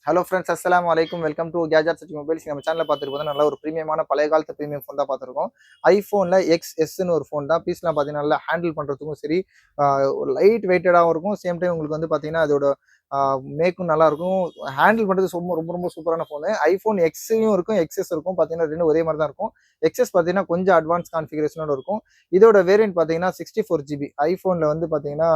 Hello friends, அஸ்ஸலாமு அலைக்கும். Welcome to gadget such mobiles. நம்ம சேனலில் பார்த்துருப்போம் நல்ல ஒரு ப்ரீமியமான பழைய காலத்து ப்ரீமியம் ஃபோன் தான் பார்த்துருக்கோம். ஐஃபோனில் எக்ஸ்எஸ்ன்னு ஒரு ஃபோன் தான். பீஸ்லாம் பார்த்தீங்கன்னா நல்லா ஹேண்டில் பண்ணுறதுக்கும் சரி, ஒரு லைட் வெயிட்டடாகவும் இருக்கும். சேம் டைம் உங்களுக்கு வந்து பார்த்தீங்கன்னா அதோட மேக்கும் நல்லாயிருக்கும். ஹேண்டில் பண்ணுறது ரொம்ப ரொம்ப ரொம்ப சூப்பரான ஃபோனு. ஐஃபோன் எக்ஸையும் இருக்கும், எக்ஸ்எஸ் இருக்கும். பார்த்தீங்கன்னா ரெண்டும் ஒரே மாதிரி தான் இருக்கும். எக்ஸ்எஸ் பார்த்தீங்கன்னா கொஞ்சம் அட்வான்ஸ் கான்ஃபிகரேஷனோட இருக்கும். இதோட வேரியன்ட் பார்த்தீங்கன்னா 64 GB. ஐஃபோனில் வந்து பார்த்தீங்கன்னா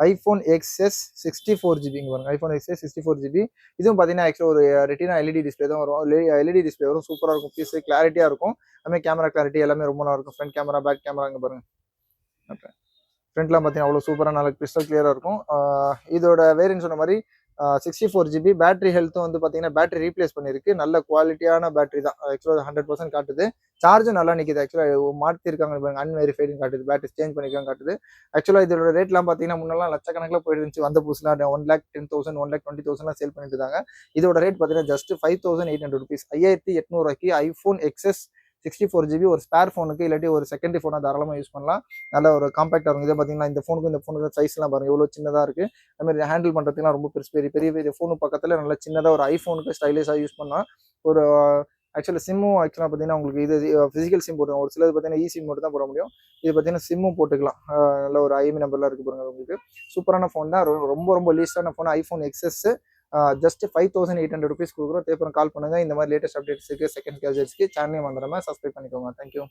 ஐஃபோன் எக்ஸ்எஸ் 64 GB பாருங்க. IPhone XS 64 GB. இதுவும் பார்த்தீங்கன்னா ஆக்சுவலாக ஒரு ரெட்டினா எல்இடி டிஸ்பிளே தான் வரும். எல்இடி டிஸ்பிளே வரும். சூப்பராக இருக்கும். பீஸ் கிளாரிட்டியாக இருக்கும். அதுமாதிரி கேமரா கிளாரிட்டி எல்லாமே ரொம்ப நல்லா இருக்கும். ஃப்ரண்ட் கேமரா, பேக் கேமரா இங்கே பாருங்க. ஓகே, ஃப்ரண்ட்லாம் பார்த்தீங்கன்னா அவ்வளோ சூப்பராக நல்லா கிறிஸ்டல் கிளியராக இருக்கும். இதோட வேரியன்ட் சொன்ன மாதிரி 64 GB. பேட்டரி ஹெல்த்தும் வந்து பார்த்தீங்கன்னா பேட்டரி ரீப்ளேஸ் பண்ணியிருக்கு. நல்ல குவாலிட்டியான பேட்டரி தான். ஆக்சுவலாக 100% காட்டுது. சார்ஜும் நல்லா நிற்கிது. ஆக்சுவலாக மாற்றிருக்காங்க பாருங்க, அன்வெரிஃபைடுன்னு காட்டுது. பேட்டரி சேஞ்ச் பண்ணிருக்காங்க காட்டுது. ஆக்சுவலாக இதோட ரேட்லாம் பார்த்தீங்கன்னா முன்னெல்லாம் லட்சக்கணக்கில் போயிட்டு இருந்துச்சு. வந்த புதுசுல 1,10,000 1,20,000 சேல் பண்ணிட்டு இருந்தாங்க. இதோட ரேட் பார்த்தீங்கன்னா just 5,800 rupees. 5,800 iPhone XS 64 GB ஒரு ஸ்பேர் ஃபோனுக்கு இல்லாட்டி ஒரு செகண்டரி ஃபோனாக தாராளமாக யூஸ் பண்ணலாம். நல்ல ஒரு காம்பாக்டாக இருக்கும். இதை பார்த்தீங்கன்னா இந்த ஃபோனுக்கு சைஸ்லாம் பாருங்கள் எவ்வளோ சின்னதாக இருக்குது. அதுமாதிரி ஹேண்டில் பண்ணுறதுக்குலாம் ரொம்ப பெரிய பெரிய பெரிய ஃபோனு பக்கத்தில் நல்லா சின்னதாக ஒரு ஐஃபோனுக்கு ஸ்டைலிஷாக யூஸ் பண்ணலாம். ஒரு ஆக்சுவலாக சிம்மும் ஆக்சுவலாக பார்த்தீங்கன்னா உங்களுக்கு இது ஃபிசிக்கல் சிம் போட்டுக்கலாம். ஒரு சிலது பார்த்தீங்கன்னா சிம் மட்டும் தான் போட முடியும். இது பார்த்தீங்கன்னா சிம்மும் போட்டுக்கலாம். நல்ல ஒரு ஐஎம்இ நம்பர்லாம் இருக்குது பாருங்கள் உங்களுக்கு. சூப்பரான ஃபோன் தான். ரொம்ப ரொம்ப லீஸ்டான phone iPhone XS. Just 5,800 rupees கொடுக்குறோம். தேவைப்படும் கால் பண்ணுங்கள். இந்த மாதிரி லேட்டஸ்ட் அப்டேட்ஸுக்கு, செகண்ட் கேஜெட்ஸ்க்கு சேனலையும் வந்துடாமல் சப்ஸ்கிரைப் பண்ணிக்கோங்க. தேங்க்யூ.